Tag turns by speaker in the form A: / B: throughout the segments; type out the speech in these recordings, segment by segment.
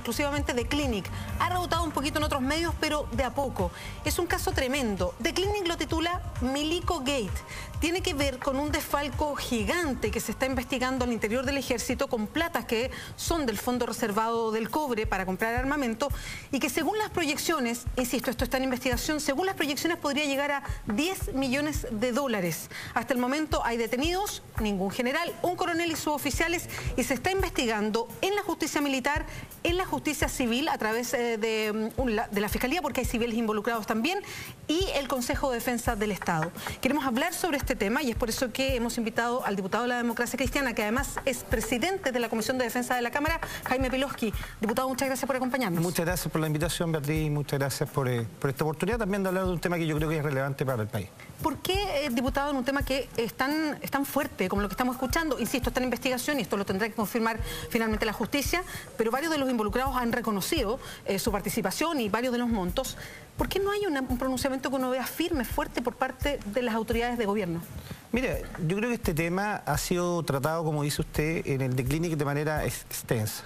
A: exclusivamente de Clinic. Ha rebotado un poquito en otros medios, pero de a poco. Es un caso tremendo. The Clinic lo titula Milico Gate. Tiene que ver con un desfalco gigante que se está investigando al interior del ejército con platas que son del Fondo Reservado del Cobre para comprar armamento y que según las proyecciones, insisto, esto está en investigación, según las proyecciones podría llegar a 10 millones de dólares. Hasta el momento hay detenidos, ningún general, un coronel y suboficiales, y se está investigando en la justicia militar, en la justicia civil a través de la Fiscalía, porque hay civiles involucrados también, y el Consejo de Defensa del Estado. Queremos hablar sobre este tema y es por eso que hemos invitado al diputado de la Democracia Cristiana, que además es presidente de la Comisión de Defensa de la Cámara, Jaime Pilowski. Diputado, muchas gracias por acompañarnos.
B: Muchas gracias por la invitación, Beatriz, y muchas gracias por esta oportunidad también de hablar de un tema que yo creo que es relevante para el país.
A: ¿Por qué, diputado, en un tema que es tan fuerte como lo que estamos escuchando? Insisto, está en investigación y esto lo tendrá que confirmar finalmente la justicia, pero varios de los involucrados han reconocido su participación y varios de los montos. ¿Por qué no hay un pronunciamiento que uno vea firme, fuerte por parte de las autoridades de gobierno?
B: Mire, yo creo que este tema ha sido tratado, como dice usted, en el The Clinic de manera extensa.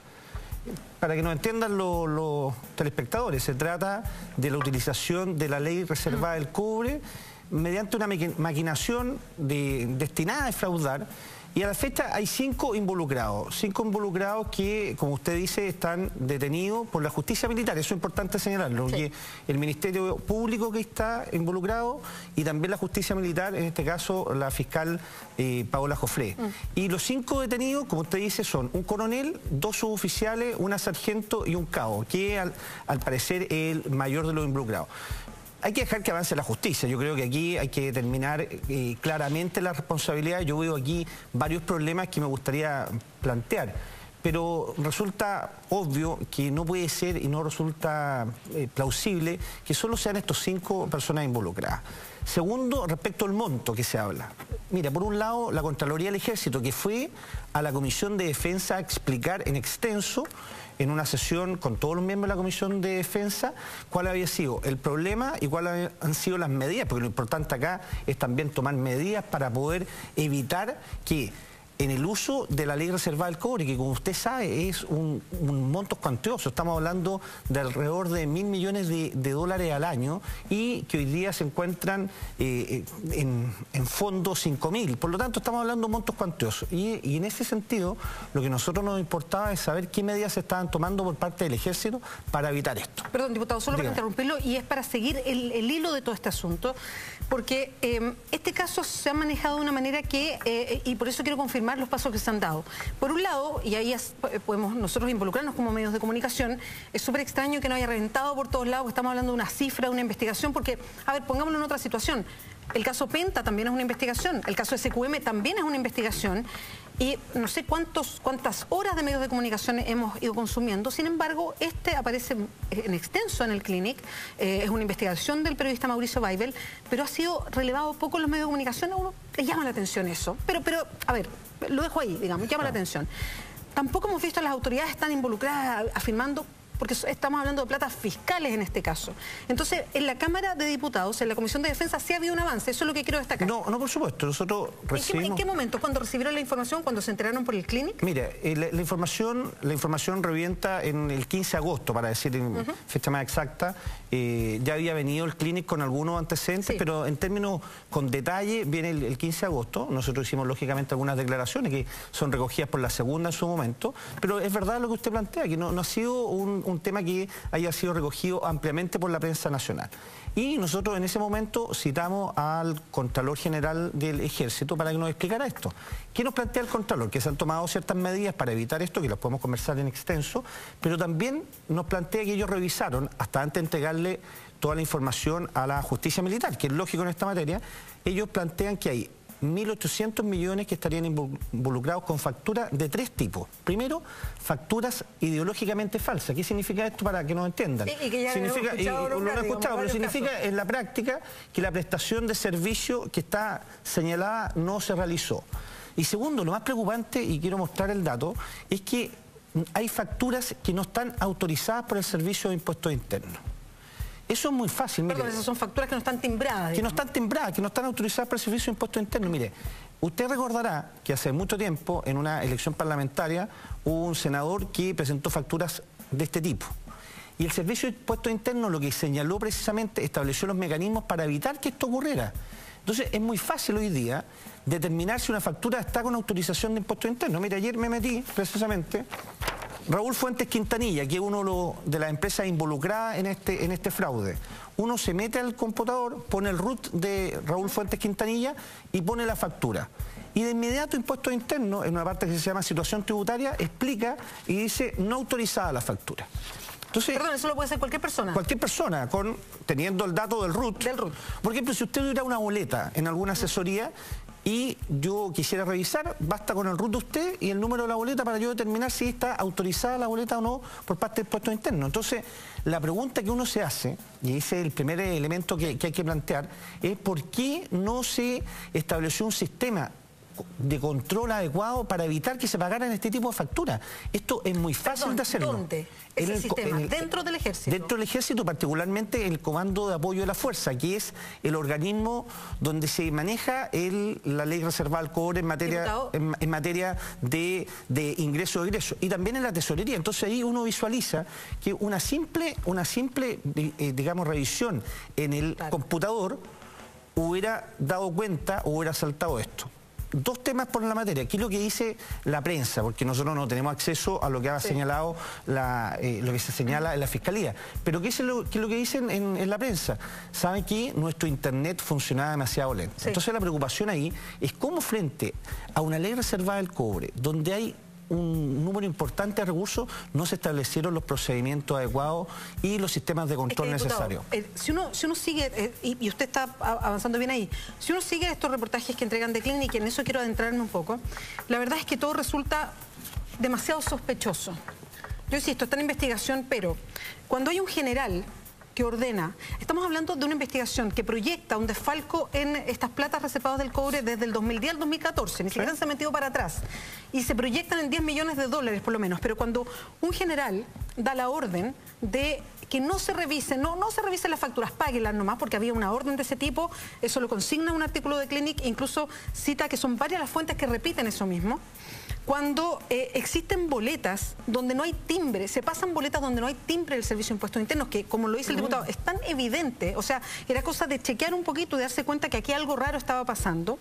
B: Para que nos entiendan los telespectadores, se trata de la utilización de la ley reservada del cobre mediante una maquinación destinada a defraudar. Y a la fecha hay 5 involucrados que, como usted dice, están detenidos por la justicia militar. Eso es importante señalarlo, porque el Ministerio Público que está involucrado y también la justicia militar, en este caso la fiscal Paola Jofré. Y los 5 detenidos, como usted dice, son un coronel, 2 suboficiales, una sargento y un cabo, que al parecer es el mayor de los involucrados. Hay que dejar que avance la justicia. Yo creo que aquí hay que determinar claramente la responsabilidad. Yo veo aquí varios problemas que me gustaría plantear, pero resulta obvio que no puede ser y no resulta plausible que solo sean estos 5 personas involucradas. Segundo, respecto al monto que se habla. Mira, por un lado, la Contraloría del Ejército, que fue a la Comisión de Defensa a explicar en extenso, en una sesión con todos los miembros de la Comisión de Defensa, cuál había sido el problema y cuáles han sido las medidas, porque lo importante acá es también tomar medidas para poder evitar que en el uso de la ley reservada del cobre, que como usted sabe es un monto cuantioso, estamos hablando de alrededor de 1.000 millones de dólares al año y que hoy día se encuentran en fondos 5.000, por lo tanto estamos hablando de montos cuantiosos y en ese sentido lo que a nosotros nos importaba es saber qué medidas se estaban tomando por parte del Ejército para evitar esto.
A: Perdón, diputado, solo para interrumpirlo, y es para seguir el hilo de todo este asunto, porque este caso se ha manejado de una manera que, y por eso quiero confirmar los pasos que se han dado. Por un lado, y ahí podemos nosotros involucrarnos como medios de comunicación, es súper extraño que no haya reventado por todos lados, estamos hablando de una cifra, de una investigación, porque, a ver, pongámoslo en otra situación. El caso Penta también es una investigación, el caso SQM también es una investigación, y no sé cuántas horas de medios de comunicación hemos ido consumiendo. Sin embargo, este aparece en extenso en el Clinic, es una investigación del periodista Mauricio Weibel, pero ha sido relevado poco en los medios de comunicación. A uno le llama la atención eso, pero a ver, lo dejo ahí, digamos, llama la atención. Tampoco hemos visto a las autoridades tan involucradas afirmando, porque estamos hablando de platas fiscales en este caso. Entonces, en la Cámara de Diputados, en la Comisión de Defensa, sí ha habido un avance, eso es lo que quiero destacar.
B: No, por supuesto, nosotros recibimos...
A: ¿En qué momento? ¿Cuándo recibieron la información? ¿Cuándo se enteraron por el Clinic?
B: Mire, la información revienta en el 15 de agosto, para decir en fecha más exacta. Ya había venido el Clinic con algunos antecedentes, pero en términos con detalle viene el 15 de agosto. Nosotros hicimos lógicamente algunas declaraciones que son recogidas por la segunda en su momento, pero es verdad lo que usted plantea, que no ha sido un tema que haya sido recogido ampliamente por la prensa nacional. Y nosotros en ese momento citamos al Contralor General del Ejército para que nos explicara esto. ¿Qué nos plantea el Contralor? Que se han tomado ciertas medidas para evitar esto, que las podemos conversar en extenso, pero también nos plantea que ellos revisaron, hasta antes de entregarle toda la información a la justicia militar, que es lógico en esta materia, ellos plantean que hay 1.800 millones que estarían involucrados con facturas de 3 tipos. Primero, facturas ideológicamente falsas. ¿Qué significa esto para que nos entiendan?
A: Y que ya significa,
B: lo han escuchado, pero significa en la práctica que la prestación de servicio que está señalada no se realizó. Y segundo, lo más preocupante, y quiero mostrar el dato, es que hay facturas que no están autorizadas por el Servicio de Impuestos Internos. Eso es muy fácil, mire.
A: Perdón, esas son facturas que no están timbradas.
B: Que no están timbradas, que no están autorizadas por el Servicio de Impuestos Internos. Mire, usted recordará que hace mucho tiempo, en una elección parlamentaria, hubo un senador que presentó facturas de este tipo. Y el Servicio de Impuestos Internos lo que señaló precisamente, estableció los mecanismos para evitar que esto ocurriera. Entonces es muy fácil hoy día determinar si una factura está con autorización de impuestos internos. Mira, ayer me metí precisamente, Raúl Fuentes Quintanilla, que es uno de las empresas involucradas en este fraude. Uno se mete al computador, pone el root de Raúl Fuentes Quintanilla y pone la factura. Y de inmediato Impuestos Internos, en una parte que se llama situación tributaria, explica y dice no autorizada la factura. Entonces,
A: perdón, eso lo puede hacer cualquier persona.
B: Cualquier persona, teniendo el dato del RUT. Por ejemplo, si usted tuviera una boleta en alguna asesoría y yo quisiera revisar, basta con el RUT de usted y el número de la boleta para yo determinar si está autorizada la boleta o no por parte de Impuestos Internos. Entonces, la pregunta que uno se hace, y ese es el primer elemento que hay que plantear, es ¿por qué no se estableció un sistema de control adecuado para evitar que se pagaran este tipo de facturas? Esto es muy fácil de hacerlo.
A: ¿Dónde? Ese sistema, dentro del Ejército. Dentro
B: del Ejército, particularmente el Comando de Apoyo de la Fuerza, que es el organismo donde se maneja la ley reservada al cobre en materia de ingreso o egreso, y también en la tesorería. Entonces ahí uno visualiza que una simple digamos, revisión en el computador hubiera dado cuenta o hubiera saltado esto. Dos temas por la materia. Aquí lo que dice la prensa, porque nosotros no tenemos acceso a lo que ha señalado lo que se señala en la Fiscalía. Pero ¿qué es lo que dicen en la prensa? Saben que nuestro internet funcionaba demasiado lento. Sí. Entonces la preocupación ahí es cómo frente a una ley reservada del cobre, donde hay un número importante de recursos, no se establecieron los procedimientos adecuados y los sistemas de control necesarios.
A: Si uno sigue, y usted está avanzando bien ahí, si uno sigue estos reportajes que entregan de Clínica, y en eso quiero adentrarme un poco, la verdad es que todo resulta demasiado sospechoso. Yo insisto, está en investigación, pero cuando hay un general que ordena, estamos hablando de una investigación que proyecta un desfalco en estas platas reservadas del cobre desde el 2010 al 2014, ni siquiera se ha metido para atrás, y se proyectan en $10 millones por lo menos, pero cuando un general da la orden de que no se revisen, no se revisen las facturas, páguenlas nomás, porque había una orden de ese tipo, eso lo consigna un artículo de Clinic, incluso cita que son varias las fuentes que repiten eso mismo. Cuando existen boletas donde no hay timbre, se pasan boletas donde no hay timbre del Servicio de Impuestos Internos, que como lo dice el diputado, es tan evidente, o sea, era cosa de chequear un poquito y darse cuenta que aquí algo raro estaba pasando.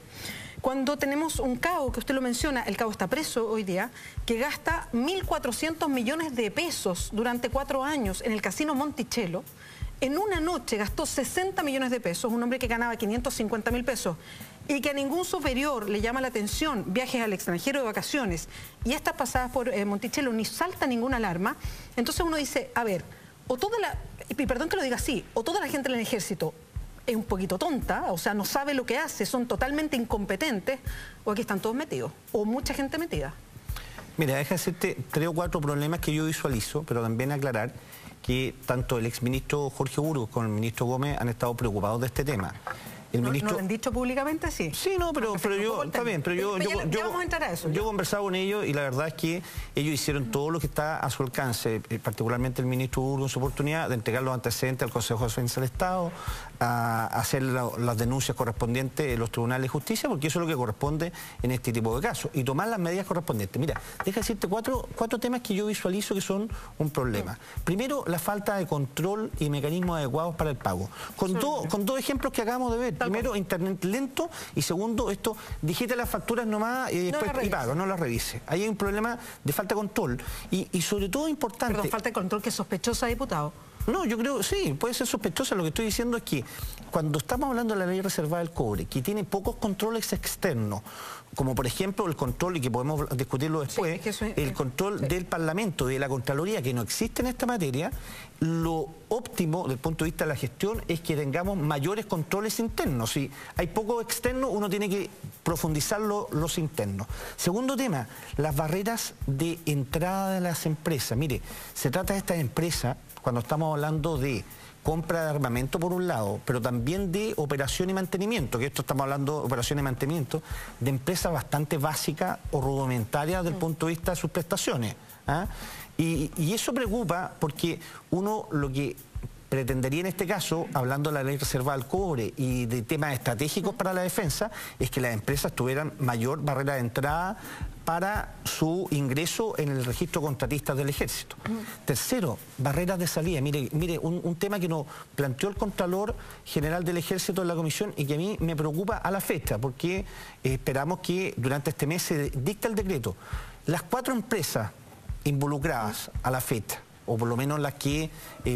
A: Cuando tenemos un cabo, que usted lo menciona, el cabo está preso hoy día, que gasta 1.400 millones de pesos durante 4 años en el casino Monticello. En una noche gastó 60 millones de pesos, un hombre que ganaba 550.000 pesos, y que a ningún superior le llama la atención viajes al extranjero de vacaciones, y estas pasadas por Monticello ni salta ninguna alarma. Entonces uno dice, a ver, o toda la, y perdón que lo diga así, o toda la gente en el ejército es un poquito tonta, o sea, no sabe lo que hace, son totalmente incompetentes, o aquí están todos metidos, o mucha gente metida.
B: Mira, déjame decirte 3 o 4 problemas que yo visualizo, pero también aclarar que tanto el exministro Jorge Burgos como el ministro Gómez han estado preocupados de este tema.
A: ¿No lo han dicho públicamente? Sí.
B: Sí, no, pero yo, está bien, pero
A: ya vamos a entrar a eso.
B: Yo he conversado con ellos y la verdad es que ellos hicieron todo lo que está a su alcance, particularmente el ministro Burgos en su oportunidad de entregar los antecedentes al Consejo de Defensa del Estado, a hacer las denuncias correspondientes en los tribunales de justicia, porque eso es lo que corresponde en este tipo de casos, y tomar las medidas correspondientes. Mira, deja decirte cuatro temas que yo visualizo que son un problema. Primero, la falta de control y mecanismos adecuados para el pago. Con dos ejemplos que acabamos de ver. Primero, internet lento, y segundo, esto, digite las facturas nomás y después paga, no las revise. Ahí hay un problema de falta de control y sobre todo importante...
A: Perdón, falta de control que es sospechosa, diputado.
B: No, yo creo, sí, puede ser sospechosa. Lo que estoy diciendo es que cuando estamos hablando de la ley reservada del cobre, que tiene pocos controles externos, como por ejemplo el control, y que podemos discutirlo después, sí, el control del Parlamento, de la Contraloría, que no existe en esta materia, lo óptimo desde el punto de vista de la gestión es que tengamos mayores controles internos. Si hay poco externo, uno tiene que profundizar los internos. Segundo tema, las barreras de entrada de las empresas. Mire, se trata de estas empresas, cuando estamos hablando de compra de armamento por un lado, pero también de operación y mantenimiento, que esto estamos hablando de operación y mantenimiento, de empresas bastante básicas o rudimentarias desde el punto de vista de sus prestaciones. ¿Ah? Y eso preocupa porque uno lo que pretendería en este caso, hablando de la ley reservada al cobre y de temas estratégicos para la defensa, es que las empresas tuvieran mayor barrera de entrada para su ingreso en el registro de contratistas del Ejército. Tercero, barreras de salida. Mire, un tema que nos planteó el Contralor General del Ejército en la comisión y que a mí me preocupa a la fecha, porque esperamos que durante este mes se dicte el decreto. Las 4 empresas involucradas a la fecha, o por lo menos las que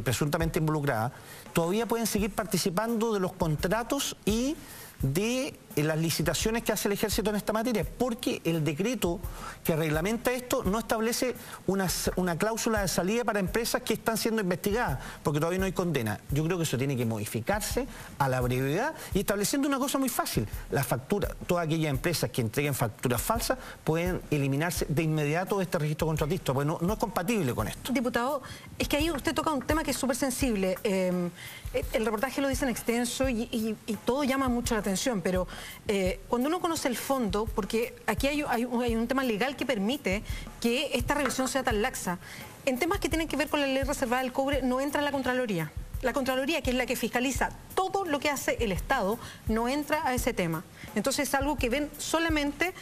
B: presuntamente involucradas, todavía pueden seguir participando de los contratos y de las licitaciones que hace el Ejército en esta materia, porque el decreto que reglamenta esto no establece una cláusula de salida para empresas que están siendo investigadas, porque todavía no hay condena. Yo creo que eso tiene que modificarse a la brevedad y estableciendo una cosa muy fácil: las facturas, todas aquellas empresas que entreguen facturas falsas pueden eliminarse de inmediato de este registro contratista, porque no es compatible con esto.
A: Diputado, es que ahí usted toca un tema que es súper sensible. El reportaje lo dice en extenso y todo llama mucho la atención, pero cuando uno conoce el fondo, porque aquí hay un tema legal que permite que esta revisión sea tan laxa, en temas que tienen que ver con la ley reservada del cobre no entra la Contraloría. La Contraloría, que es la que fiscaliza todo lo que hace el Estado, no entra a ese tema. Entonces es algo que ven solamente,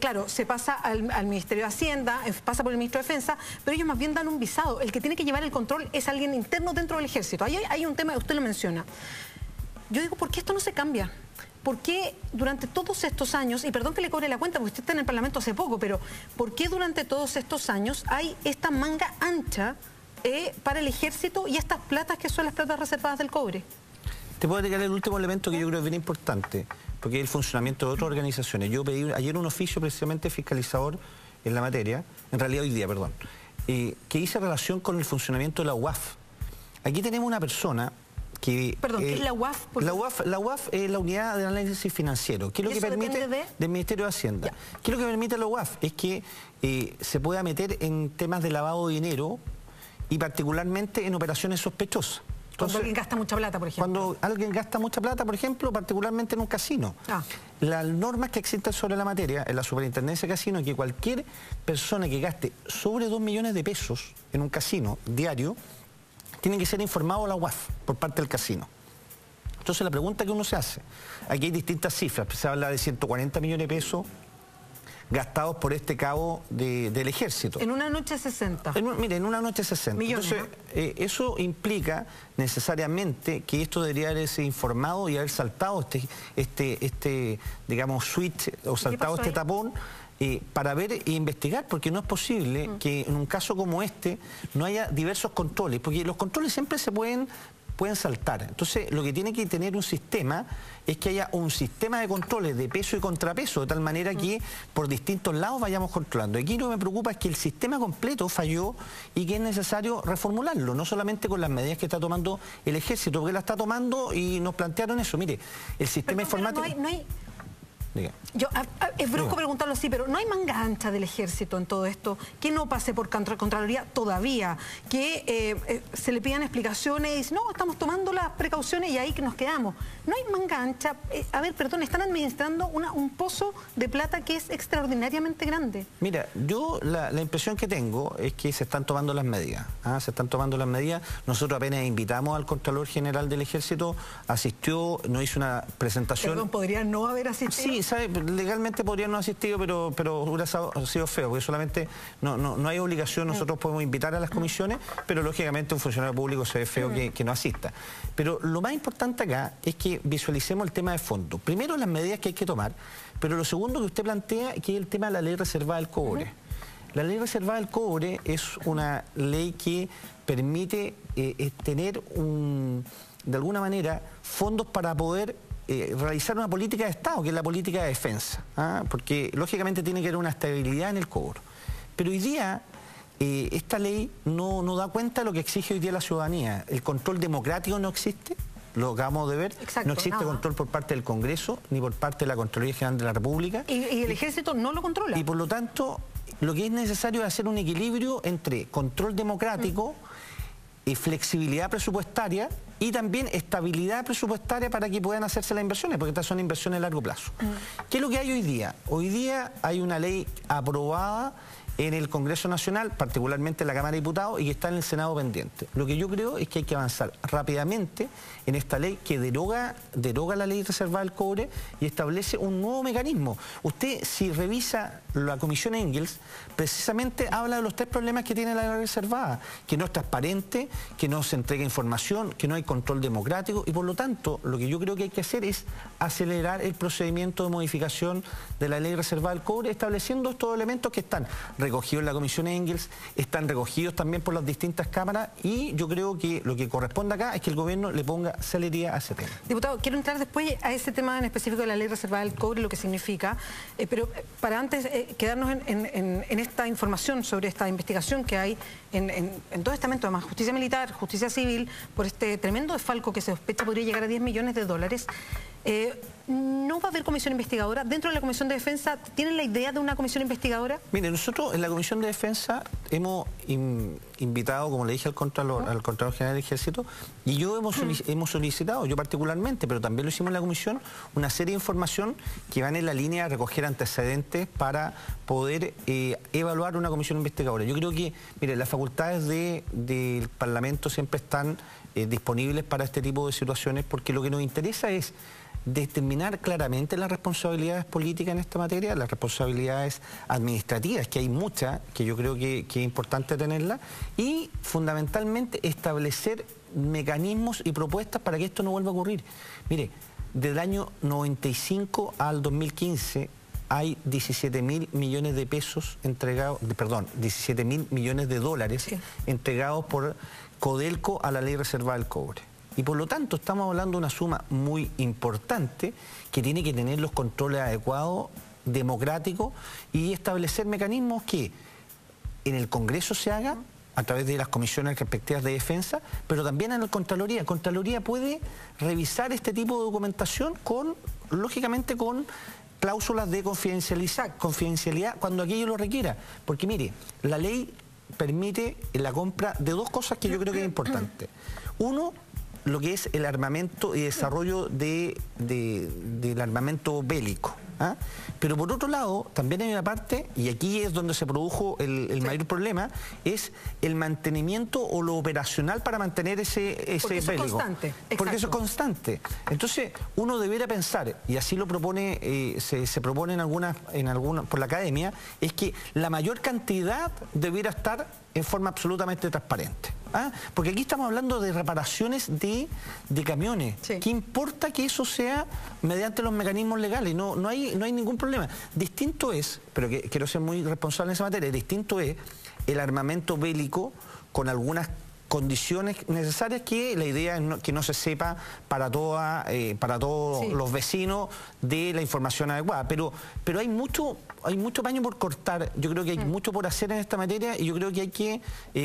A: claro, se pasa al Ministerio de Hacienda, pasa por el Ministro de Defensa, pero ellos más bien dan un visado. El que tiene que llevar el control es alguien interno dentro del Ejército. Ahí hay un tema, usted lo menciona. Yo digo, ¿por qué esto no se cambia? ¿Por qué durante todos estos años, y perdón que le cobre la cuenta porque usted está en el Parlamento hace poco, pero ¿por qué durante todos estos años hay esta manga ancha para el Ejército y estas platas que son las platas reservadas del cobre?
B: Te puedo agregar el último elemento que yo creo es bien importante, porque es el funcionamiento de otras organizaciones. Yo pedí ayer un oficio precisamente fiscalizador en la materia, en realidad hoy día, perdón, que hice relación con el funcionamiento de la UAF. Aquí tenemos una persona que...
A: Perdón, ¿qué es la UAF?
B: La UAF es la Unidad de Análisis Financiero. ¿Qué es lo que permite del Ministerio de Hacienda? Ya. ¿Qué es lo que permite la UAF? Es que se pueda meter en temas de lavado de dinero y particularmente en operaciones sospechosas.
A: Cuando alguien gasta mucha plata, por ejemplo.
B: Cuando alguien gasta mucha plata, por ejemplo, particularmente en un casino. Las normas que existen sobre la materia en la Superintendencia de Casino es que cualquier persona que gaste sobre 2 millones de pesos en un casino diario tiene que ser informado a la UAF por parte del casino. Entonces la pregunta que uno se hace, aquí hay distintas cifras, se habla de 140 millones de pesos gastados por este cabo del Ejército.
A: En una noche 60.
B: Mire, en una noche 60.
A: Millones.
B: Entonces, eso implica necesariamente que esto debería haberse informado y haber saltado digamos, switch o saltado este tapón para ver e investigar, porque no es posible que en un caso como este no haya diversos controles, porque los controles siempre se pueden saltar. Entonces, lo que tiene que tener un sistema es que haya un sistema de controles de peso y contrapeso, de tal manera que por distintos lados vayamos controlando. Aquí lo que me preocupa es que el sistema completo falló y que es necesario reformularlo, no solamente con las medidas que está tomando el Ejército, porque la está tomando y nos plantearon eso. Mire, el sistema informático...
A: Es brusco preguntarlo así, pero ¿no hay manga ancha del Ejército en todo esto? Que no pase por Contraloría todavía, que se le pidan explicaciones y dicen, no, estamos tomando las precauciones y ahí que nos quedamos. No hay manga ancha. A ver, perdón, están administrando un pozo de plata que es extraordinariamente grande. Mira,
B: yo la impresión que tengo es que se están tomando las medidas. Se están tomando las medidas. Nosotros apenas invitamos al Contralor General del Ejército, asistió, nos hizo una presentación.
A: Perdón, ¿podría no haber asistido?
B: Sí, ¿sabe? Legalmente podría no haber asistido, pero hubiera sido feo, porque solamente no hay obligación, nosotros podemos invitar a las comisiones, pero lógicamente un funcionario público se ve feo que no asista. Pero lo más importante acá es que visualicemos el tema de fondo. Primero, las medidas que hay que tomar, pero lo segundo que usted plantea, que es el tema de la ley reservada del cobre. La ley reservada del cobre es una ley que permite tener de alguna manera fondos para poder realizar una política de Estado, que es la política de defensa, porque lógicamente tiene que haber una estabilidad en el cobro. Pero hoy día esta ley no da cuenta de lo que exige hoy día la ciudadanía. El control democrático no existe, lo acabamos de ver.
A: Exacto,
B: no existe control por parte del Congreso ni por parte de la Contraloría General de la República.
A: Y el Ejército no lo controla.
B: Y por lo tanto, lo que es necesario es hacer un equilibrio entre control democrático y flexibilidad presupuestaria y también estabilidad presupuestaria para que puedan hacerse las inversiones, porque estas son inversiones a largo plazo. ¿Qué es lo que hay hoy día? Hoy día hay una ley aprobada en el Congreso Nacional, particularmente en la Cámara de Diputados, y que está en el Senado pendiente. Lo que yo creo es que hay que avanzar rápidamente en esta ley que deroga la ley reservada del cobre y establece un nuevo mecanismo. Usted, si revisa la Comisión Engels, precisamente habla de los 3 problemas que tiene la ley reservada: que no es transparente, que no se entrega información, que no hay control democrático, y por lo tanto lo que yo creo que hay que hacer es acelerar el procedimiento de modificación de la ley reservada del cobre, estableciendo estos elementos que están recogidos en la Comisión Engels, están recogidos también por las distintas cámaras, y yo creo que lo que corresponde acá es que el gobierno le ponga celeridad a ese tema.
A: Diputado, quiero entrar después a ese tema en específico de la ley reservada del cobre, lo que significa, pero para antes quedarnos en esta información sobre esta investigación que hay en todo estamento, además justicia militar, justicia civil, por este tremendo desfalco que se sospecha podría llegar a $10 millones. ¿No va a haber comisión investigadora? ¿Dentro de la Comisión de Defensa tienen la idea de una comisión investigadora?
B: Mire, nosotros en la Comisión de Defensa hemos invitado, como le dije al Contralor General del Ejército, y yo hemos solicitado, yo particularmente, pero también lo hicimos en la Comisión, una serie de información que van en la línea de recoger antecedentes para poder evaluar una comisión investigadora. Yo creo que, mire, las facultades del Parlamento siempre están disponibles para este tipo de situaciones, porque lo que nos interesa es determinar claramente las responsabilidades políticas en esta materia, las responsabilidades administrativas, que hay muchas, que yo creo que es importante tenerlas, y fundamentalmente establecer mecanismos y propuestas para que esto no vuelva a ocurrir. Mire, del año 95 al 2015 hay 17.000 millones de pesos entregados, perdón, 17.000 millones de dólares entregados por Codelco a la ley reservada del cobre. Y por lo tanto estamos hablando de una suma muy importante que tiene que tener los controles adecuados, democráticos, y establecer mecanismos que en el Congreso se haga a través de las comisiones respectivas de defensa, pero también en la Contraloría. Contraloría puede revisar este tipo de documentación lógicamente con cláusulas de confidencialidad cuando aquello lo requiera. Porque mire, la ley permite la compra de 2 cosas que yo creo que es importante. Uno, lo que es el armamento y desarrollo del armamento bélico. Pero por otro lado, también hay una parte, y aquí es donde se produjo el mayor problema, es el mantenimiento o lo operacional para mantener ese
A: porque
B: bélico.
A: Eso es constante.
B: Porque eso es constante. Entonces, uno debiera pensar, y así lo propone, se propone en algunas por la academia, es que la mayor cantidad debiera estar en forma absolutamente transparente. Porque aquí estamos hablando de reparaciones de camiones. ¿Qué importa que eso sea mediante los mecanismos legales? No hay ningún problema. Distinto es, pero quiero ser muy responsable en esa materia, distinto es el armamento bélico con algunas condiciones necesarias que la idea es que no se sepa para todos los vecinos de la información adecuada. Pero hay mucho paño por cortar. Yo creo que hay mucho por hacer en esta materia, y yo creo que hay que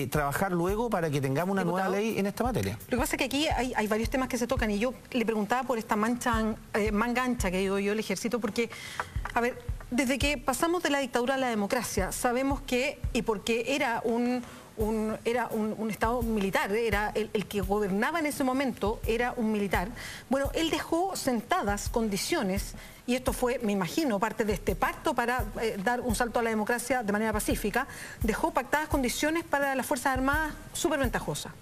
B: trabajar luego para que tengamos una nueva ley en esta materia.
A: Lo que pasa es que aquí hay varios temas que se tocan, y yo le preguntaba por esta manga ancha que digo yo el ejército, porque, a ver, desde que pasamos de la dictadura a la democracia, sabemos que, y porque era un Estado militar, era el que gobernaba en ese momento, era un militar. Bueno, él dejó sentadas condiciones, y esto fue, me imagino, parte de este pacto para dar un salto a la democracia de manera pacífica, dejó pactadas condiciones para las Fuerzas Armadas súper ventajosas.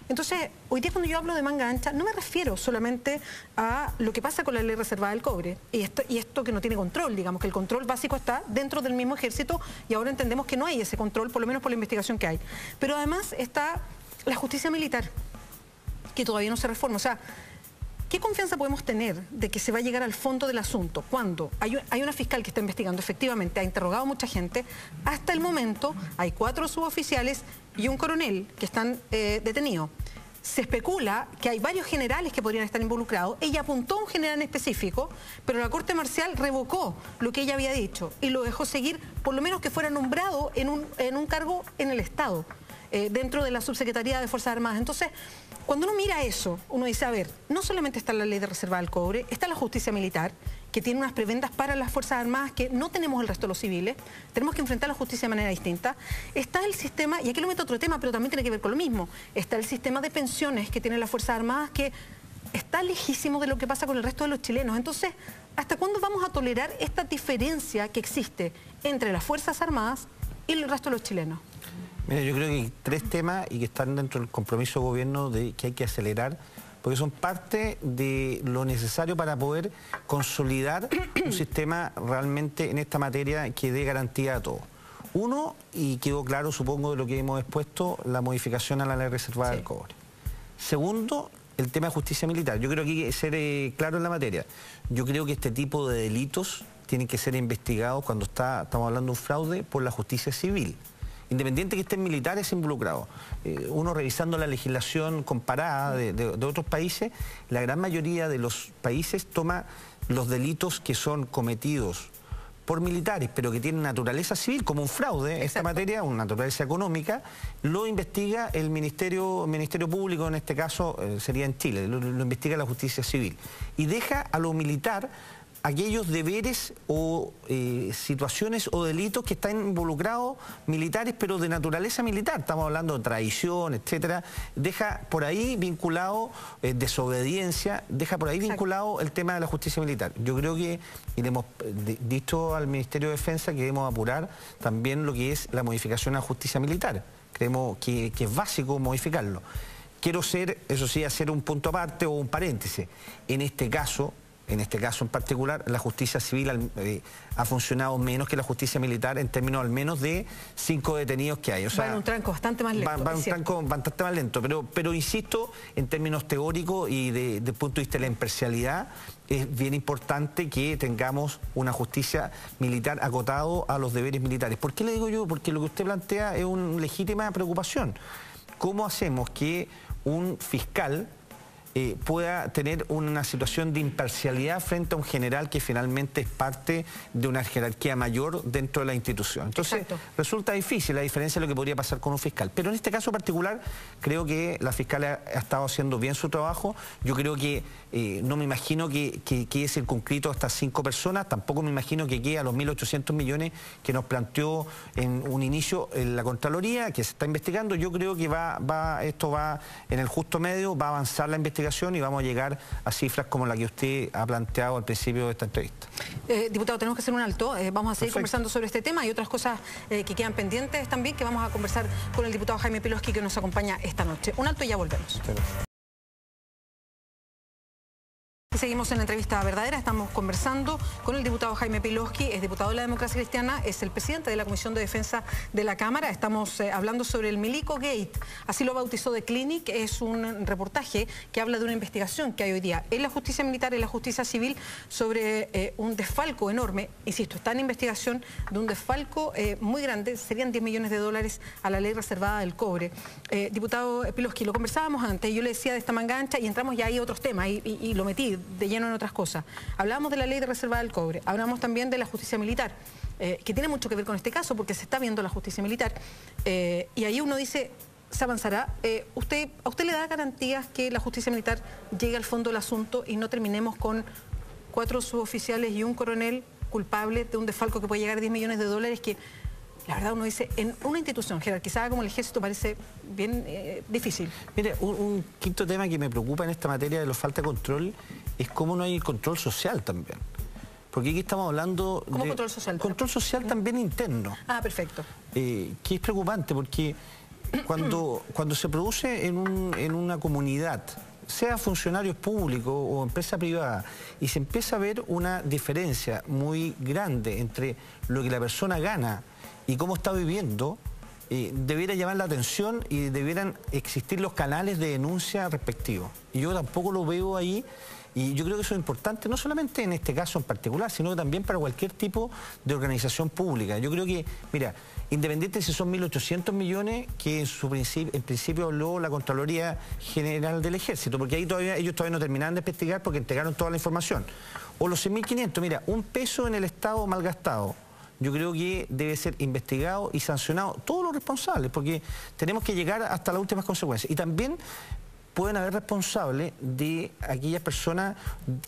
A: Entonces, hoy día cuando yo hablo de manga ancha, no me refiero solamente a lo que pasa con la ley reservada del cobre, y esto que no tiene control, digamos que el control básico está dentro del mismo ejército, y ahora entendemos que no hay ese control, por lo menos por la investigación que hay. Pero además está la justicia militar, que todavía no se reforma. O sea, ¿qué confianza podemos tener de que se va a llegar al fondo del asunto cuando hay una fiscal que está investigando, efectivamente ha interrogado a mucha gente? Hasta el momento hay 4 suboficiales y un coronel que están detenidos. Se especula que hay varios generales que podrían estar involucrados. Ella apuntó a un general en específico, pero la Corte Marcial revocó lo que ella había dicho y lo dejó seguir, por lo menos que fuera nombrado en un cargo en el Estado, dentro de la Subsecretaría de Fuerzas Armadas. Entonces, cuando uno mira eso, uno dice, a ver, no solamente está la ley de reserva del cobre, está la justicia militar, que tiene unas prebendas para las Fuerzas Armadas que no tenemos el resto de los civiles, tenemos que enfrentar la justicia de manera distinta. Está el sistema, y aquí lo meto otro tema, pero también tiene que ver con lo mismo, está el sistema de pensiones que tienen las Fuerzas Armadas, que está lejísimo de lo que pasa con el resto de los chilenos. Entonces, ¿hasta cuándo vamos a tolerar esta diferencia que existe entre las Fuerzas Armadas y el resto de los chilenos?
B: Mira, yo creo que hay 3 temas y que están dentro del compromiso de gobierno de que hay que acelerar, porque son parte de lo necesario para poder consolidar un sistema realmente en esta materia que dé garantía a todos. Uno, y quedó claro, supongo, de lo que hemos expuesto, la modificación a la ley reservada del cobre. Segundo, el tema de justicia militar. Yo creo que hay que ser claro en la materia. Yo creo que este tipo de delitos tienen que ser investigados cuando estamos hablando de un fraude por la justicia civil. Independiente que estén militares involucrados. Uno revisando la legislación comparada de otros países, la gran mayoría de los países toma los delitos que son cometidos por militares, pero que tienen naturaleza civil, como un fraude, esta materia, una naturaleza económica, lo investiga el Ministerio Público, en este caso sería en Chile, lo investiga la justicia civil. Y deja a lo militar aquellos deberes o situaciones o delitos que están involucrados militares, pero de naturaleza militar. Estamos hablando de traición, etcétera. Deja por ahí vinculado desobediencia, deja por ahí vinculado el tema de la justicia militar. Yo creo que, y le hemos dicho al Ministerio de Defensa que debemos apurar también lo que es la modificación a la justicia militar. Creemos que es básico modificarlo. Quiero eso sí, hacer un punto aparte o un paréntesis. En este caso en particular, la justicia civil ha funcionado menos que la justicia militar en términos al menos de 5 detenidos que hay. O sea,
A: va en un tranco bastante más lento.
B: Va en un tranco bastante más lento, pero insisto, en términos teóricos y desde el punto de vista de la imparcialidad, es bien importante que tengamos una justicia militar acotado a los deberes militares. ¿Por qué le digo yo? Porque lo que usted plantea es una legítima preocupación. ¿Cómo hacemos que un fiscal pueda tener una situación de imparcialidad frente a un general que finalmente es parte de una jerarquía mayor dentro de la institución? Entonces, resulta difícil, a diferencia de lo que podría pasar con un fiscal. Pero en este caso particular, creo que la fiscal ha estado haciendo bien su trabajo. Yo creo que no me imagino que quede circunscrito a estas 5 personas, tampoco me imagino que quede a los 1.800 millones que nos planteó en un inicio la Contraloría, que se está investigando. Yo creo que esto va en el justo medio, va a avanzar la investigación y vamos a llegar a cifras como la que usted ha planteado al principio de esta entrevista.
A: Diputado, tenemos que hacer un alto. Vamos a seguir conversando sobre este tema y otras cosas que quedan pendientes también, que vamos a conversar con el diputado Jaime Pilowski, que nos acompaña esta noche. Un alto y ya volvemos. Seguimos en la entrevista verdadera, estamos conversando con el diputado Jaime Pilowski, es diputado de la Democracia Cristiana, es el presidente de la Comisión de Defensa de la Cámara. Estamos hablando sobre el Milico Gate, así lo bautizó The Clinic, es un reportaje que habla de una investigación que hay hoy día en la justicia militar y en la justicia civil sobre un desfalco enorme, insisto, está en investigación de un desfalco muy grande, serían 10 millones de dólares a la ley reservada del cobre. Diputado Pilowski, lo conversábamos antes, yo le decía de esta manga ancha y entramos ya ahí a otros temas y lo metí de lleno en otras cosas. Hablábamos de la ley de reserva del cobre, hablamos también de la justicia militar, que tiene mucho que ver con este caso porque se está viendo la justicia militar, y ahí uno dice, se avanzará. ¿A usted le da garantías que la justicia militar llegue al fondo del asunto y no terminemos con 4 suboficiales y un coronel culpable de un desfalco que puede llegar a 10 millones de dólares que, la verdad, uno dice, en una institución jerarquizada como el Ejército parece bien difícil?
B: Mire, un quinto tema que me preocupa en esta materia de la falta de control es cómo no hay control social también. Porque aquí estamos hablando
A: ¿Cómo de control social?
B: Control social también interno.
A: Ah, perfecto.
B: Que es preocupante porque cuando se produce en una comunidad, sea funcionarios públicos o empresa privada, y se empieza a ver una diferencia muy grande entre lo que la persona gana y cómo está viviendo, debiera llamar la atención y debieran existir los canales de denuncia respectivos. Y yo tampoco lo veo ahí. Y yo creo que eso es importante, no solamente en este caso en particular, sino que también para cualquier tipo de organización pública. Yo creo que, mira, independiente si son 1.800 millones, que en principio habló la Contraloría General del Ejército, porque ahí ellos todavía no terminaron de investigar porque entregaron toda la información. O los 6.500, mira, un peso en el Estado malgastado. Yo creo que debe ser investigado y sancionado todos los responsables, porque tenemos que llegar hasta las últimas consecuencias. Y también pueden haber responsables de aquellas personas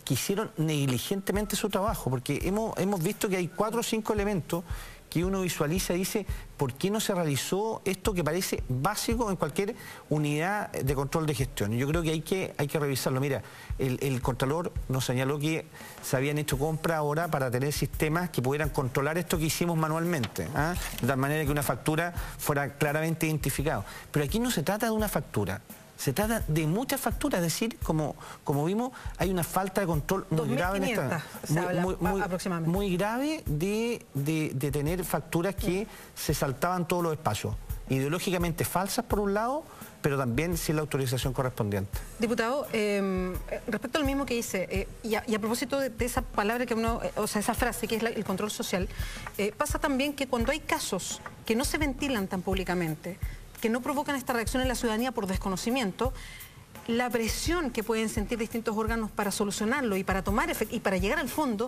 B: que hicieron negligentemente su trabajo, porque hemos visto que hay 4 o 5 elementos que uno visualiza y dice, ¿por qué no se realizó esto que parece básico en cualquier unidad de control de gestión? Y yo creo que hay que revisarlo. Mira, el Contralor nos señaló que se habían hecho compras ahora para tener sistemas que pudieran controlar esto que hicimos manualmente, ¿ah? De tal manera que una factura fuera claramente identificada. Pero aquí no se trata de una factura. Se trata de muchas facturas, es decir, como vimos, hay una falta de control muy grave en esta.
A: Aproximadamente.
B: Muy grave de tener facturas que se saltaban todos los espacios. Ideológicamente falsas por un lado, pero también sin la autorización correspondiente.
A: Diputado, respecto al mismo que dice, y a propósito de esa palabra que uno, o sea, esa frase que es el control social, pasa también que cuando hay casos que no se ventilan tan públicamente, que no provocan esta reacción en la ciudadanía por desconocimiento, la presión que pueden sentir distintos órganos para solucionarlo y para tomar efecto y para llegar al fondo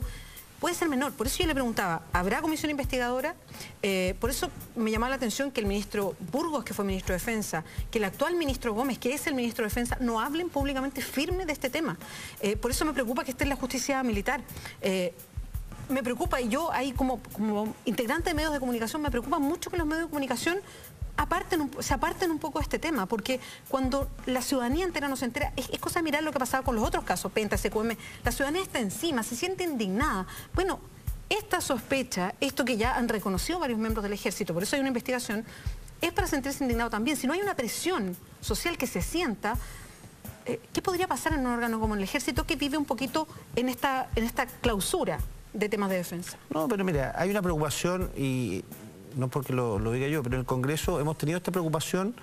A: puede ser menor. Por eso yo le preguntaba, ¿habrá comisión investigadora? Por eso me llamaba la atención que el ministro Burgos, que fue ministro de Defensa, que el actual ministro Gómez, que es el ministro de Defensa, no hablen públicamente firme de este tema. Por eso me preocupa que esté en la justicia militar. Me preocupa, y yo ahí como integrante de medios de comunicación, me preocupa mucho que los medios de comunicación se aparten un poco de este tema, porque cuando la ciudadanía entera no se entera, es cosa de mirar lo que ha pasado con los otros casos, Penta, SQM, la ciudadanía está encima, se siente indignada. Bueno, esta sospecha, esto que ya han reconocido varios miembros del Ejército, por eso hay una investigación, es para sentirse indignado también. Si no hay una presión social que se sienta, ¿qué podría pasar en un órgano como el Ejército que vive un poquito en esta clausura de temas de defensa?
B: No, pero mira, hay una preocupación y no porque lo diga yo, pero en el Congreso hemos tenido esta preocupación.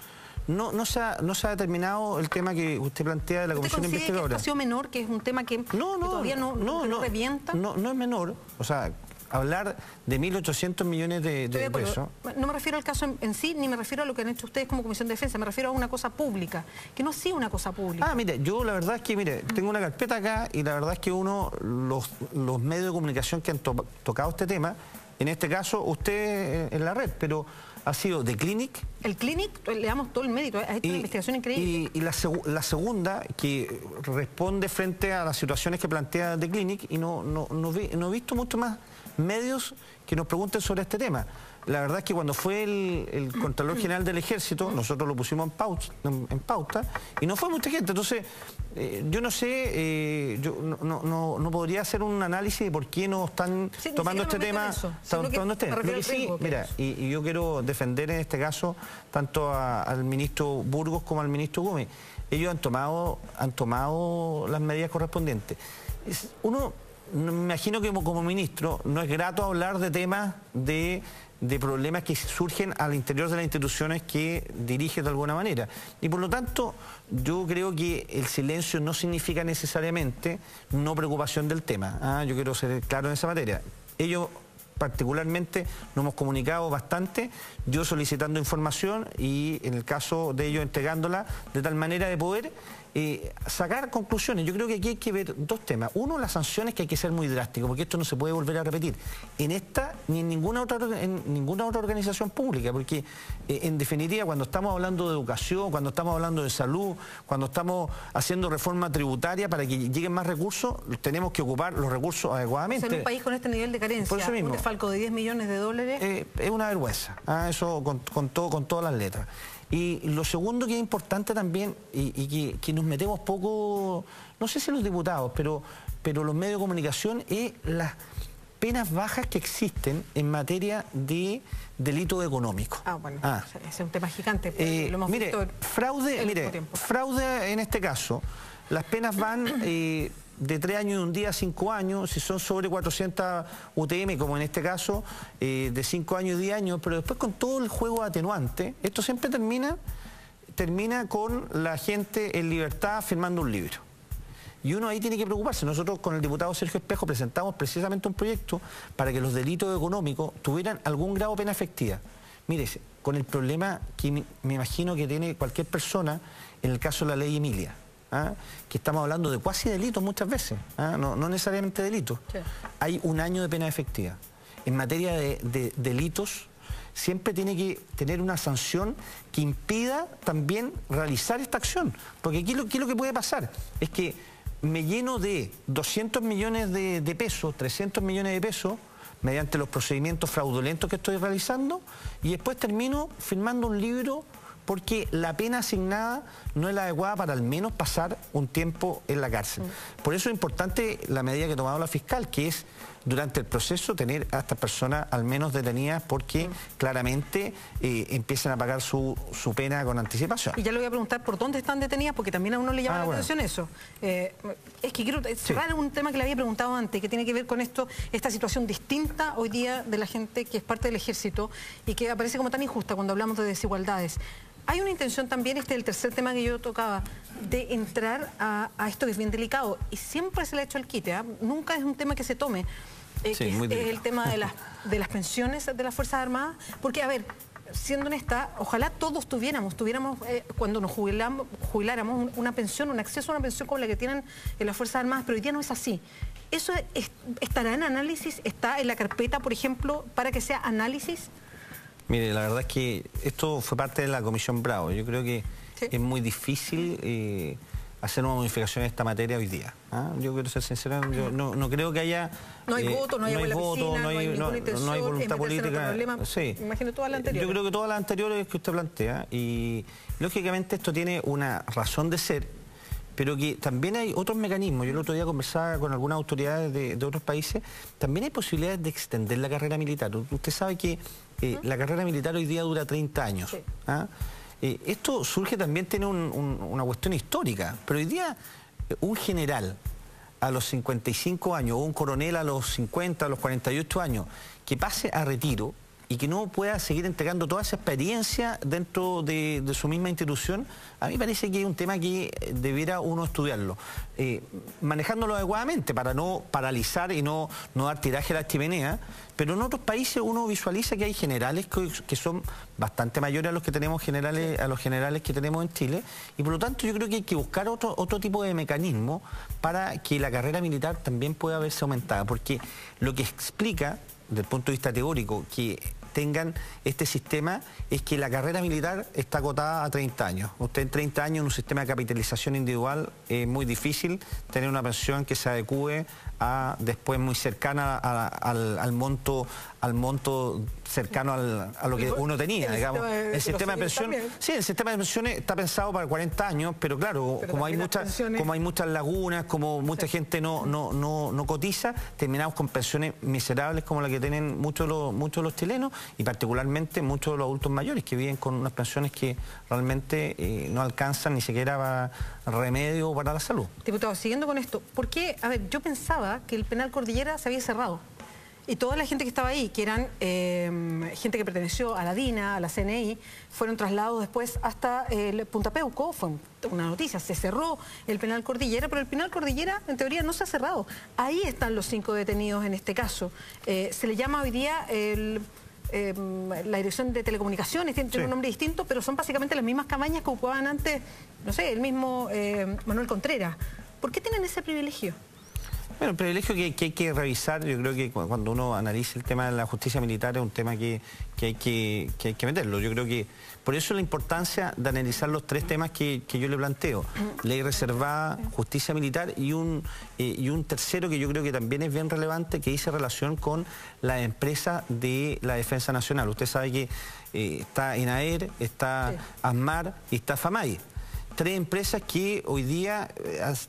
B: No se ha determinado el tema que usted plantea de la comisión investigadora.
A: ¿Usted considera que ha sido menor, que es un tema que todavía no revienta?
B: No es menor. O sea, hablar de 1.800 millones de pesos.
A: No me refiero al caso en sí, ni me refiero a lo que han hecho ustedes como Comisión de Defensa, me refiero a una cosa pública, que no ha sido una cosa pública.
B: Mire, yo la verdad es que, mire, tengo una carpeta acá y la verdad es que los medios de comunicación que han tocado este tema, en este caso usted en la red, pero ha sido The Clinic. El Clinic, le damos todo el mérito, ha hecho una investigación increíble. Y la segunda, que responde frente a las situaciones que plantea The Clinic, y no he visto mucho más medios que nos pregunten sobre este tema. La verdad es que cuando fue el Contralor General del Ejército, nosotros lo pusimos en pauta y no fue mucha gente. Entonces, yo no sé, yo no podría hacer un análisis de por qué no están tomando este tema. Mira, y yo quiero defender en este caso tanto al ministro Burgos como al ministro Gómez. Ellos han tomado las medidas correspondientes. Me imagino que como ministro no es grato hablar de temas de problemas que surgen al interior de las instituciones que dirige de alguna manera. Y por lo tanto, yo creo que el silencio no significa necesariamente no preocupación del tema. Yo quiero ser claro en esa materia. Ellos particularmente nos hemos comunicado bastante, yo solicitando información y en el caso de ellos entregándola, de tal manera de poder sacar conclusiones. Yo creo que aquí hay que ver dos temas. Uno, las sanciones, que hay que ser muy drásticos, porque esto no se puede volver a repetir en esta ni en ninguna otra organización pública, porque en definitiva, cuando estamos hablando de educación, cuando estamos hablando de salud, cuando estamos haciendo reforma tributaria para que lleguen más recursos, tenemos que ocupar los recursos adecuadamente.
A: En un país con este nivel de carencia,
B: por eso mismo,
A: un desfalco de 10 millones de dólares...
B: es una vergüenza, eso con todas las letras. Y lo segundo que es importante también, y que nos metemos poco, no sé si los diputados, pero los medios de comunicación, es las penas bajas que existen en materia de delito económico.
A: Bueno, ese es un tema gigante. Lo hemos
B: visto fraude en este caso, las penas van de 3 años y un día a 5 años, si son sobre 400 UTM, como en este caso, de 5 años y 10 años, pero después con todo el juego atenuante, esto siempre termina con la gente en libertad firmando un libro. Y uno ahí tiene que preocuparse. Nosotros con el diputado Sergio Espejo presentamos precisamente un proyecto para que los delitos económicos tuvieran algún grado de pena efectiva. Mire, con el problema que me imagino que tiene cualquier persona en el caso de la ley Emilia, que estamos hablando de cuasi delitos muchas veces, no necesariamente delitos. Sí. Hay 1 año de pena efectiva. En materia de delitos, siempre tiene que tener una sanción que impida también realizar esta acción. Porque aquí lo que puede pasar es que me lleno de 200 millones de pesos, 300 millones de pesos, mediante los procedimientos fraudulentos que estoy realizando y después termino firmando un libro porque la pena asignada no es la adecuada para al menos pasar un tiempo en la cárcel. Por eso es importante la medida que ha tomado la fiscal, que es durante el proceso tener a estas personas al menos detenidas porque claramente empiezan a pagar su pena con anticipación.
A: Y ya le voy a preguntar por dónde están detenidas, porque también a uno le llama la atención eso. Es que quiero cerrar un tema que le había preguntado antes, que tiene que ver con esta situación distinta hoy día de la gente que es parte del ejército y que aparece como tan injusta cuando hablamos de desigualdades. Hay una intención también, el tercer tema que yo tocaba, de entrar a esto que es bien delicado. Y siempre se le ha hecho el quite, nunca es un tema que se tome. Sí, es el tema de las pensiones de las Fuerzas Armadas. Porque, a ver, siendo honesta, ojalá todos tuviéramos cuando nos jubiláramos una pensión, un acceso a una pensión como la que tienen en las Fuerzas Armadas, pero hoy día no es así. ¿Eso estará en análisis? ¿Está en la carpeta, por ejemplo, para que sea análisis?
B: Mire, la verdad es que esto fue parte de la Comisión Bravo. Yo creo que es muy difícil hacer una modificación en esta materia hoy día. Yo quiero ser sincero, yo no creo que haya...
A: No hay voto, no hay voto, no hay ninguna intención,
B: no hay voluntad política.
A: Sí. Imagino todas las anteriores.
B: Yo creo que todas las anteriores que usted plantea, y lógicamente esto tiene una razón de ser, pero que también hay otros mecanismos. Yo el otro día conversaba con algunas autoridades de otros países, también hay posibilidades de extender la carrera militar. Usted sabe que la carrera militar hoy día dura 30 años. Sí. Esto surge también, tiene una cuestión histórica, pero hoy día un general a los 55 años o un coronel a los 50, a los 48 años, que pase a retiro y que no pueda seguir entregando toda esa experiencia dentro de su misma institución, a mí parece que es un tema que debiera uno estudiarlo, manejándolo adecuadamente para no paralizar y no dar tiraje a la chimenea. Pero en otros países uno visualiza que hay generales que son bastante mayores a los que tenemos a los generales que tenemos en Chile, y por lo tanto yo creo que hay que buscar otro tipo de mecanismo para que la carrera militar también pueda verse aumentada, porque lo que explica desde el punto de vista teórico que tengan este sistema es que la carrera militar está acotada a 30 años. Usted en 30 años en un sistema de capitalización individual es muy difícil tener una pensión que se adecue después muy cercana al monto cercano a lo que uno tenía, digamos. El sistema de pensiones, sí, el sistema de pensiones está pensado para 40 años, pero claro, como hay muchas lagunas, como mucha gente no cotiza, terminamos con pensiones miserables como la que tienen muchos de los chilenos, y particularmente muchos de los adultos mayores que viven con unas pensiones que realmente no alcanzan ni siquiera para remedio para la salud.
A: Diputado, siguiendo con esto, ¿por qué? A ver, yo pensaba que el penal Cordillera se había cerrado. Y toda la gente que estaba ahí, que eran gente que perteneció a la DINA, a la CNI, fueron trasladados después hasta Punta Peuco. Fue una noticia, se cerró el penal Cordillera, pero el penal Cordillera en teoría no se ha cerrado. Ahí están los 5 detenidos en este caso. Se le llama hoy día la Dirección de Telecomunicaciones, tiene un nombre distinto, pero son básicamente las mismas cabañas que ocupaban antes, no sé, el mismo Manuel Contreras. ¿Por qué tienen ese privilegio?
B: Bueno, el privilegio que hay que revisar, yo creo que cuando uno analiza el tema de la justicia militar es un tema que hay que meterlo. Yo creo que por eso la importancia de analizar los 3 temas que yo le planteo: ley reservada, justicia militar y un tercero que yo creo que también es bien relevante, que dice relación con la empresa de la Defensa Nacional. Usted sabe que está INAER, está ASMAR y está FAMAI. 3 empresas que hoy día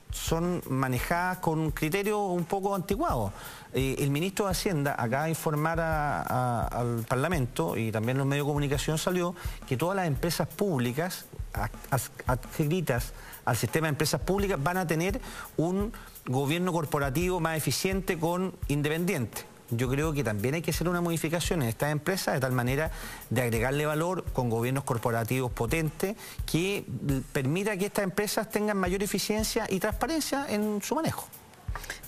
B: son manejadas con un criterio un poco anticuado. El ministro de Hacienda acaba de informar al Parlamento, y también los medios de comunicación salió, que todas las empresas públicas adscritas al sistema de empresas públicas van a tener un gobierno corporativo más eficiente con independiente. Yo creo que también hay que hacer una modificación en estas empresas de tal manera de agregarle valor con gobiernos corporativos potentes que permita que estas empresas tengan mayor eficiencia y transparencia en su manejo.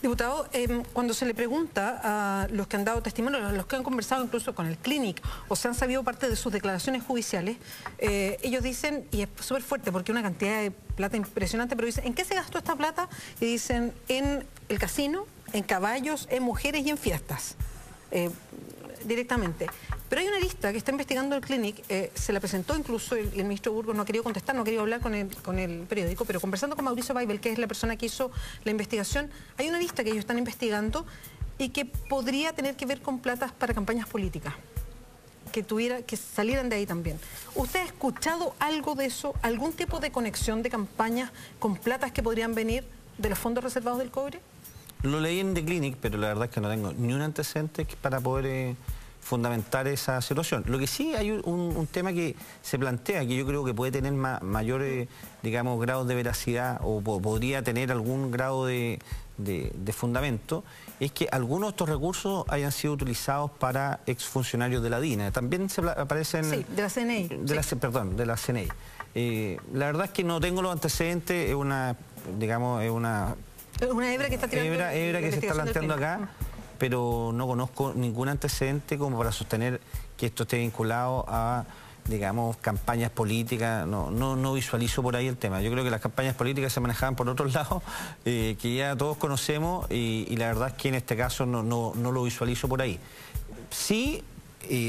A: Diputado, cuando se le pregunta a los que han dado testimonio, a los que han conversado incluso con el CLINIC o se han sabido parte de sus declaraciones judiciales, ellos dicen, y es súper fuerte porque una cantidad de plata impresionante, pero dicen, ¿en qué se gastó esta plata? Y dicen, en el casino, en caballos, en mujeres y en fiestas, directamente. Pero hay una lista que está investigando el CLINIC, se la presentó incluso el ministro Burgos, no ha querido contestar, no ha querido hablar con el periódico, pero conversando con Mauricio Baibel, que es la persona que hizo la investigación, hay una lista que ellos están investigando y que podría tener que ver con platas para campañas políticas, que salieran de ahí también. ¿Usted ha escuchado algo de eso? ¿Algún tipo de conexión de campañas con platas que podrían venir de los fondos reservados del cobre?
B: Lo leí en The Clinic, pero la verdad es que no tengo ni un antecedente para poder fundamentar esa situación. Lo que sí hay un tema que se plantea, que yo creo que puede tener mayores, digamos, grados de veracidad o podría tener algún grado de fundamento, es que algunos de estos recursos hayan sido utilizados para exfuncionarios de la DINA. También aparecen...
A: Sí, de la CNI.
B: Perdón, de la CNI. La verdad es que no tengo los antecedentes, es una, digamos, es una
A: hebra que está tirando
B: hebra que se está planteando acá, pero no conozco ningún antecedente como para sostener que esto esté vinculado a, digamos, campañas políticas. No visualizo por ahí el tema. Yo creo que las campañas políticas se manejaban por otros lados, que ya todos conocemos, y la verdad es que en este caso no lo visualizo por ahí. Sí,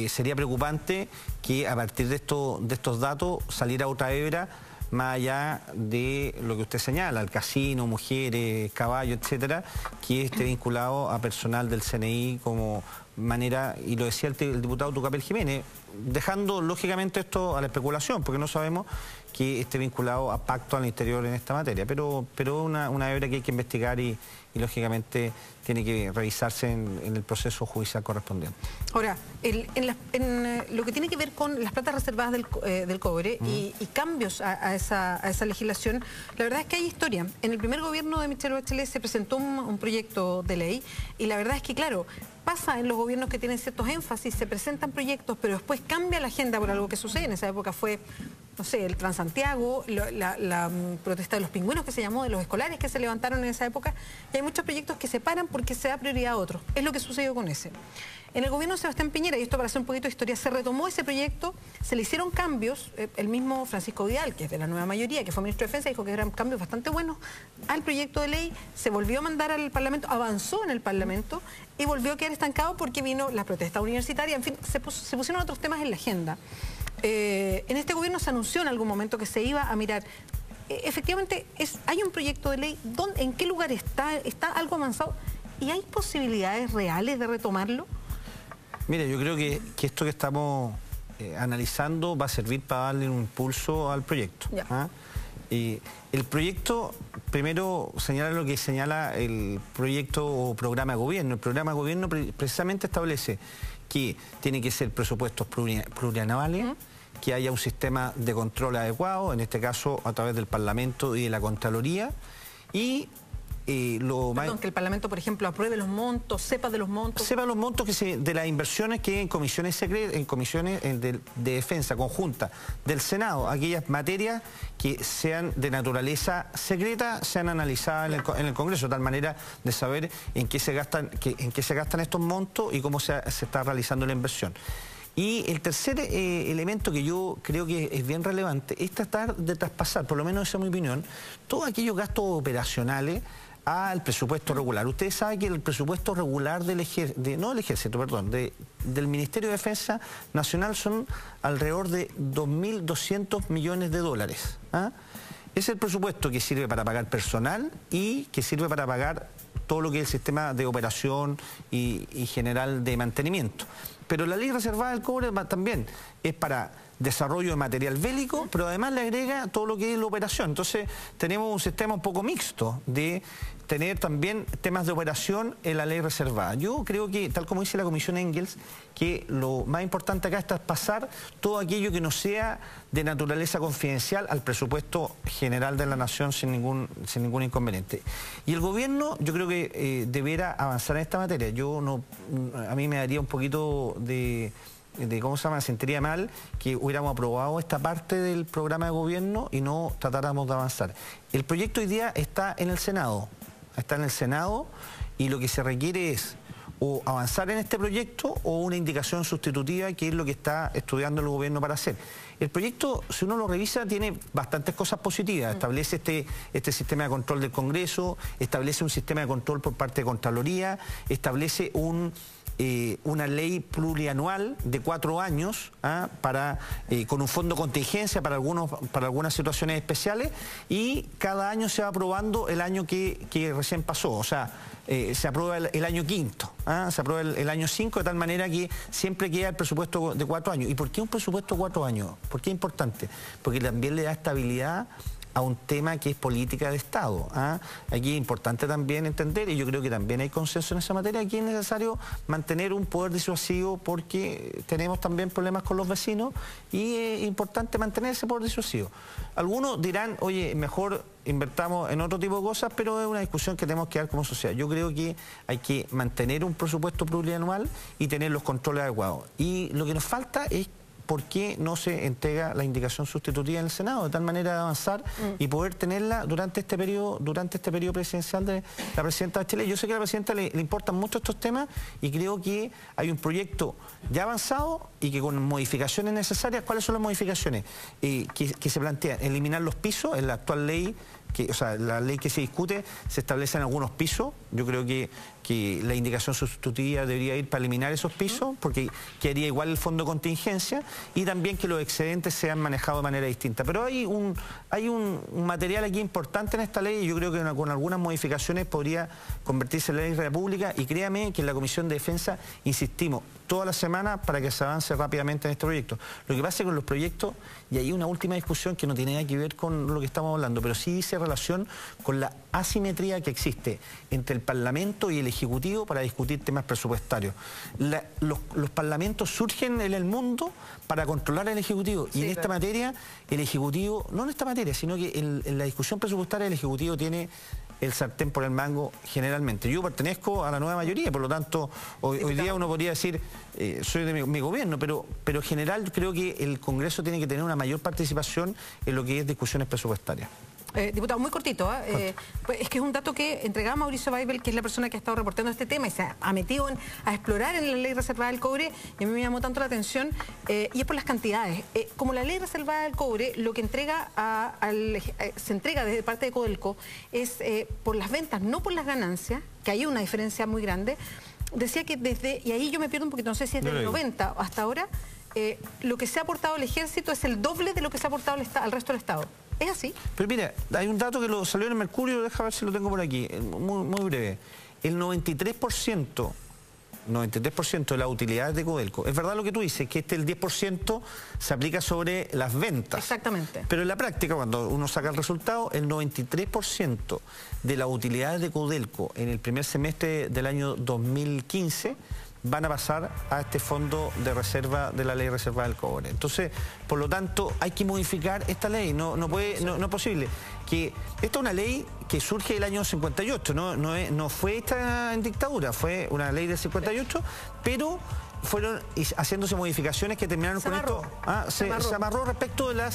B: sería preocupante que a partir de estos datos saliera otra hebra, más allá de lo que usted señala, el casino, mujeres, caballos, etcétera, que esté vinculado a personal del CNI como manera, y lo decía el diputado Tucapel Jiménez, dejando lógicamente esto a la especulación, porque no sabemos que esté vinculado a pacto al interior en esta materia, pero una hebra que hay que investigar y lógicamente tiene que revisarse en el proceso judicial correspondiente.
A: Ahora, en lo que tiene que ver con las platas reservadas del cobre y cambios a esa legislación, la verdad es que hay historia. En el primer gobierno de Michelle Bachelet se presentó un proyecto de ley, y la verdad es que, claro, pasa en los gobiernos que tienen ciertos énfasis, se presentan proyectos, pero después cambia la agenda por algo que sucede. En esa época fue, no sé, el Transantiago, la protesta de los pingüinos, que se llamó, de los escolares que se levantaron en esa época, y hay muchos proyectos que se paran porque se da prioridad a otros. Es lo que sucedió con ese. En el gobierno de Sebastián Piñera, y esto para hacer un poquito de historia, se retomó ese proyecto, se le hicieron cambios. El mismo Francisco Vidal, que es de la nueva mayoría, que fue ministro de Defensa, dijo que eran cambios bastante buenos al proyecto de ley, se volvió a mandar al Parlamento, avanzó en el Parlamento y volvió a quedar estancado porque vino la protesta universitaria. En fin, se pusieron otros temas en la agenda. En este gobierno se anunció en algún momento que se iba a mirar. Efectivamente, hay un proyecto de ley. ¿En qué lugar está? ¿Está algo avanzado? ¿Y hay posibilidades reales de retomarlo?
B: Mire, yo creo que esto que estamos analizando va a servir para darle un impulso al proyecto. El proyecto, primero, señala lo que señala el proyecto o programa de gobierno. El programa de gobierno precisamente establece que tiene que ser presupuestos plurianuales, que haya un sistema de control adecuado, en este caso a través del Parlamento y de la Contraloría, y que el Parlamento, por ejemplo, apruebe los montos, sepa de los montos. Sepa los montos de las inversiones que en comisiones secretas, en comisiones de defensa conjunta del Senado, aquellas materias que sean de naturaleza secreta, sean analizadas en el Congreso, de tal manera de saber en qué se gastan estos montos y cómo se está realizando la inversión. Y el tercer elemento que yo creo que es bien relevante es tratar de traspasar, por lo menos esa es mi opinión, todos aquellos gastos operacionales al presupuesto regular. Ustedes saben que el presupuesto regular del Ministerio de Defensa Nacional son alrededor de 2.200 millones de dólares. Es el presupuesto que sirve para pagar personal y que sirve para pagar todo lo que es el sistema de operación y general de mantenimiento. Pero la ley reservada del cobre también es para desarrollo de material bélico, pero además le agrega todo lo que es la operación. Entonces tenemos un sistema un poco mixto de tener también temas de operación en la ley reservada. Yo creo que, tal como dice la Comisión Engels, que lo más importante acá es traspasar todo aquello que no sea de naturaleza confidencial al presupuesto general de la Nación sin ningún inconveniente. Y el gobierno, yo creo que debiera avanzar en esta materia. A mí me daría un poquito de ¿cómo se llama? Me sentiría mal que hubiéramos aprobado esta parte del programa de gobierno y no tratáramos de avanzar. El proyecto hoy día está en el Senado. Y lo que se requiere es o avanzar en este proyecto o una indicación sustitutiva, que es lo que está estudiando el gobierno para hacer. El proyecto, si uno lo revisa, tiene bastantes cosas positivas. Establece este sistema de control del Congreso, establece un sistema de control por parte de Contraloría, establece una ley plurianual de 4 años con un fondo de contingencia para algunas situaciones especiales, y cada año se va aprobando el año que recién pasó, o sea, se aprueba el año quinto, se aprueba el año 5, de tal manera que siempre queda el presupuesto de 4 años. ¿Y por qué un presupuesto de 4 años? ¿Por qué es importante? Porque también le da estabilidad a un tema que es política de Estado. Aquí es importante también entender, y yo creo que también hay consenso en esa materia, que es necesario mantener un poder disuasivo porque tenemos también problemas con los vecinos y es importante mantener ese poder disuasivo. Algunos dirán, oye, mejor invertamos en otro tipo de cosas, pero es una discusión que tenemos que dar como sociedad. Yo creo que hay que mantener un presupuesto plurianual y tener los controles adecuados. Y lo que nos falta es ¿por qué no se entrega la indicación sustitutiva en el Senado? De tal manera de avanzar y poder tenerla durante este periodo presidencial de la presidenta Bachelet. Yo sé que a la presidenta le importan mucho estos temas y creo que hay un proyecto ya avanzado y que con modificaciones necesarias. ¿Cuáles son las modificaciones? Que se plantea eliminar los pisos en la actual ley. O sea, la ley que se discute se establecen algunos pisos. Yo creo que la indicación sustitutiva debería ir para eliminar esos pisos, porque quedaría igual el fondo de contingencia, y también que los excedentes sean manejados de manera distinta. Pero hay un material aquí importante en esta ley, y yo creo que con algunas modificaciones podría convertirse en ley de la República, y créame que en la Comisión de Defensa insistimos toda la semana para que se avance rápidamente en este proyecto. Lo que pasa con los proyectos, y hay una última discusión que no tiene nada que ver con lo que estamos hablando, pero sí dice relación con la asimetría que existe entre el Parlamento y el Ejecutivo para discutir temas presupuestarios. Los parlamentos surgen en el mundo para controlar al Ejecutivo, y en esta materia el Ejecutivo, no en esta materia, sino que en la discusión presupuestaria el Ejecutivo tiene el sartén por el mango generalmente. Yo pertenezco a la nueva mayoría, por lo tanto, hoy día uno podría decir, soy de mi gobierno, pero en general creo que el Congreso tiene que tener una mayor participación en lo que es discusiones presupuestarias.
A: Diputado, muy cortito, es que es un dato que entregaba Mauricio Weibel, que es la persona que ha estado reportando este tema y se ha metido a explorar en la ley reservada del cobre, y a mí me llamó tanto la atención, y es por las cantidades. Como la ley reservada del cobre, lo que se entrega desde parte de Codelco es por las ventas, no por las ganancias, que hay una diferencia muy grande. Decía que y ahí yo me pierdo un poquito, no sé si es del 90 hasta ahora, lo que se ha aportado al ejército es el doble de lo que se ha aportado al resto del Estado. ¿Es así?
B: Pero mira, hay un dato que salió en el Mercurio, déjame ver si lo tengo por aquí, muy breve. El 93% de las utilidades de Codelco, es verdad lo que tú dices, que el 10% se aplica sobre las ventas.
A: Exactamente.
B: Pero en la práctica, cuando uno saca el resultado, el 93% de las utilidades de Codelco en el primer semestre del año 2015 van a pasar a este fondo de reserva de la ley reservada del cobre. Entonces, por lo tanto, hay que modificar esta ley. No es posible. Esta es una ley que surge del año 58, no fue esta en dictadura, fue una ley del 58, pero fueron haciéndose modificaciones que terminaron con esto. Se amarró respecto de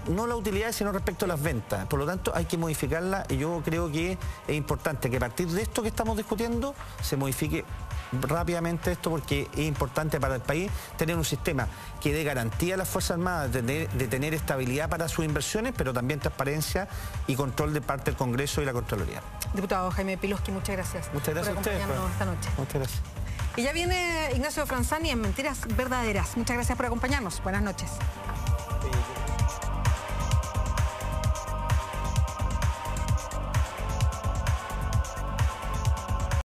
B: no las utilidades, sino respecto a las ventas. Por lo tanto, hay que modificarla, y yo creo que es importante que a partir de esto que estamos discutiendo se modifique rápidamente esto, porque es importante para el país tener un sistema que dé garantía a las Fuerzas Armadas de tener estabilidad para sus inversiones, pero también transparencia y control de parte del Congreso y la Contraloría.
A: Diputado Jaime Piloski, muchas gracias.
B: Muchas gracias
A: por acompañarnos esta noche.
B: Muchas gracias.
A: Y ya viene Ignacio Franzani en Mentiras Verdaderas. Muchas gracias por acompañarnos. Buenas noches.